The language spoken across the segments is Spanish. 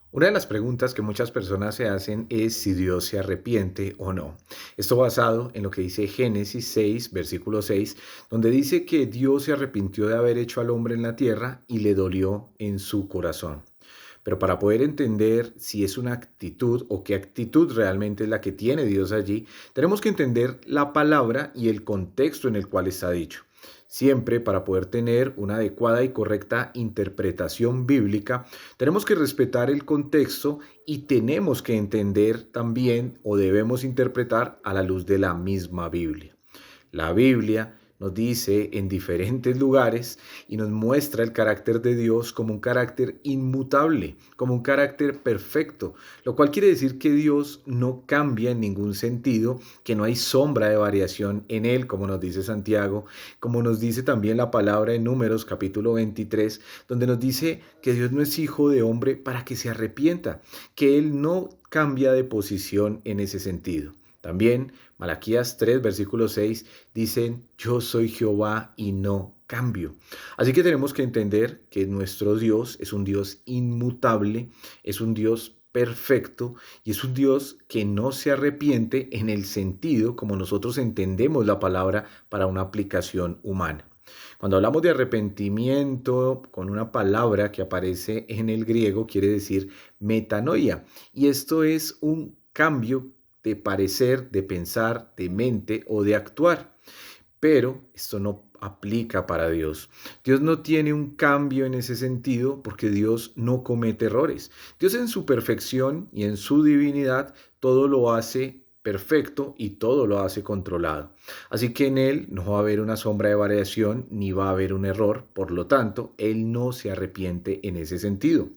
Una de las preguntas que muchas personas se hacen es si Dios se arrepiente o no. Esto basado en lo que dice Génesis 6, versículo 6, donde dice que Dios se arrepintió de haber hecho al hombre en la tierra y le dolió en su corazón. Pero para poder entender si es una actitud o qué actitud realmente es la que tiene Dios allí, tenemos que entender la palabra y el contexto en el cual está dicho. Siempre para poder tener una adecuada y correcta interpretación bíblica, tenemos que respetar el contexto y tenemos que entender también o debemos interpretar a la luz de la misma Biblia. La Biblia nos dice en diferentes lugares y nos muestra el carácter de Dios como un carácter inmutable, como un carácter perfecto, lo cual quiere decir que Dios no cambia en ningún sentido, que no hay sombra de variación en Él, como nos dice Santiago, como nos dice también la palabra en Números capítulo 23, donde nos dice que Dios no es hijo de hombre para que se arrepienta, que Él no cambia de posición en ese sentido. También Malaquías 3, versículo 6 dicen, yo soy Jehová y no cambio. Así que tenemos que entender que nuestro Dios es un Dios inmutable, es un Dios perfecto y es un Dios que no se arrepiente en el sentido como nosotros entendemos la palabra para una aplicación humana. Cuando hablamos de arrepentimiento con una palabra que aparece en el griego, quiere decir metanoia. Y esto es un cambio de parecer, de pensar, de mente o de actuar. Pero esto no aplica para Dios. Dios no tiene un cambio en ese sentido porque Dios no comete errores. Dios en su perfección y en su divinidad todo lo hace perfecto y todo lo hace controlado. Así que en Él no va a haber una sombra de variación ni va a haber un error. Por lo tanto, Él no se arrepiente en ese sentido.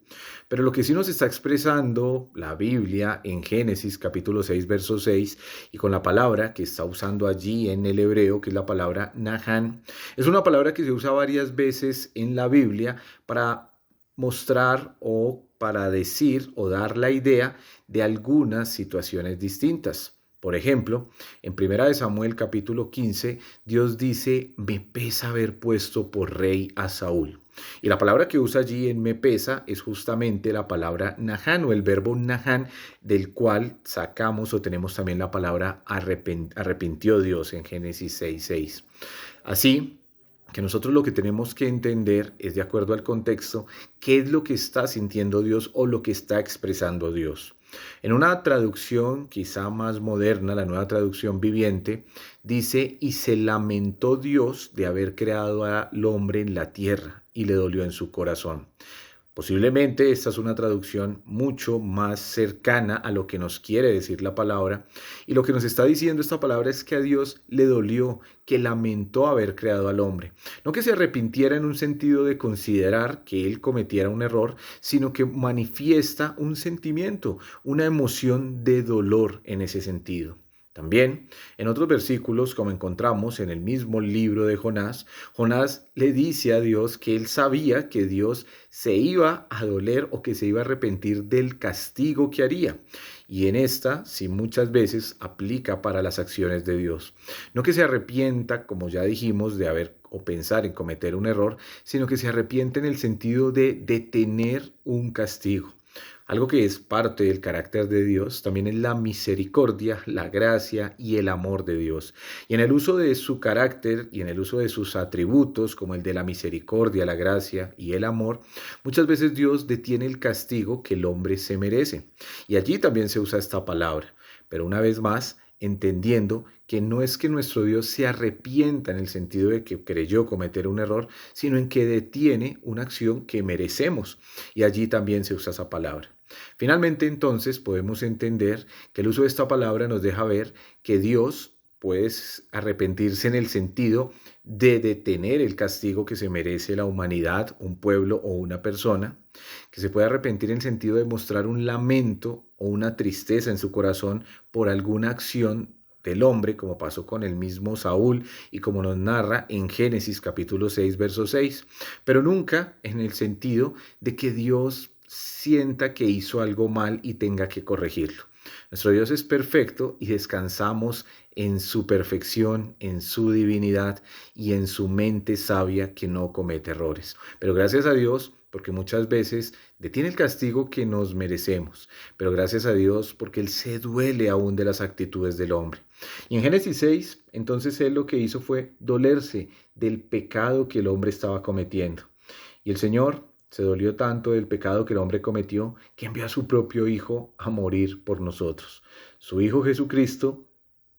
Pero lo que sí nos está expresando la Biblia en Génesis capítulo 6, verso 6, y con la palabra que está usando allí en el hebreo, que es la palabra Nahan, es una palabra que se usa varias veces en la Biblia para mostrar o para decir o dar la idea de algunas situaciones distintas. Por ejemplo, en Primera de Samuel capítulo 15, Dios dice, me pesa haber puesto por rey a Saúl. Y la palabra que usa allí en me pesa es justamente la palabra nahan o el verbo nahan, del cual sacamos o tenemos también la palabra arrepintió Dios en Génesis 6:6. Así que nosotros lo que tenemos que entender es, de acuerdo al contexto, qué es lo que está sintiendo Dios o lo que está expresando Dios. En una traducción quizá más moderna, la nueva traducción viviente, dice, y se lamentó Dios de haber creado al hombre en la tierra y le dolió en su corazón. Posiblemente esta es una traducción mucho más cercana a lo que nos quiere decir la palabra. Y lo que nos está diciendo esta palabra es que a Dios le dolió, que lamentó haber creado al hombre. No que se arrepintiera en un sentido de considerar que él cometiera un error, sino que manifiesta un sentimiento, una emoción de dolor en ese sentido. También en otros versículos, como encontramos en el mismo libro de Jonás, Jonás le dice a Dios que él sabía que Dios se iba a doler o que se iba a arrepentir del castigo que haría. Y en esta, sí muchas veces aplica para las acciones de Dios. No que se arrepienta, como ya dijimos, de haber o pensar en cometer un error, sino que se arrepiente en el sentido de detener un castigo. Algo que es parte del carácter de Dios también es la misericordia, la gracia y el amor de Dios. Y en el uso de su carácter y en el uso de sus atributos, como el de la misericordia, la gracia y el amor, muchas veces Dios detiene el castigo que el hombre se merece. Y allí también se usa esta palabra. Pero una vez más, entendiendo que no es que nuestro Dios se arrepienta en el sentido de que creyó cometer un error, sino en que detiene una acción que merecemos. Y allí también se usa esa palabra. Finalmente, entonces, podemos entender que el uso de esta palabra nos deja ver que Dios puede arrepentirse en el sentido de detener el castigo que se merece la humanidad, un pueblo o una persona, que se puede arrepentir en el sentido de mostrar un lamento o una tristeza en su corazón por alguna acción del hombre, como pasó con el mismo Saúl y como nos narra en Génesis capítulo 6, verso 6, pero nunca en el sentido de que Dios sienta que hizo algo mal y tenga que corregirlo. Nuestro Dios es perfecto y descansamos en su perfección, en su divinidad y en su mente sabia que no comete errores. Pero gracias a Dios porque muchas veces detiene el castigo que nos merecemos, pero gracias a Dios porque Él se duele aún de las actitudes del hombre. Y en Génesis 6, entonces Él lo que hizo fue dolerse del pecado que el hombre estaba cometiendo. Y el Señor se dolió tanto del pecado que el hombre cometió que envió a su propio Hijo a morir por nosotros. Su Hijo Jesucristo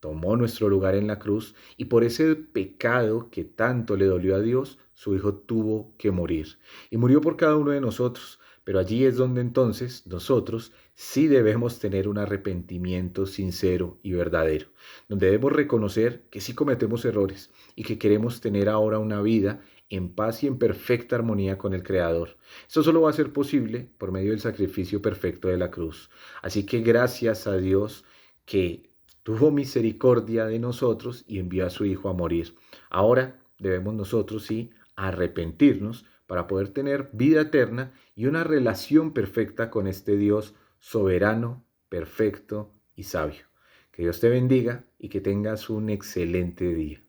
tomó nuestro lugar en la cruz y por ese pecado que tanto le dolió a Dios, su Hijo tuvo que morir. Y murió por cada uno de nosotros. Pero allí es donde entonces nosotros sí debemos tener un arrepentimiento sincero y verdadero, donde debemos reconocer que sí cometemos errores y que queremos tener ahora una vida en paz y en perfecta armonía con el Creador. Esto solo va a ser posible por medio del sacrificio perfecto de la cruz. Así que gracias a Dios que tuvo misericordia de nosotros y envió a su Hijo a morir. Ahora debemos nosotros sí arrepentirnos para poder tener vida eterna y una relación perfecta con este Dios soberano, perfecto y sabio. Que Dios te bendiga y que tengas un excelente día.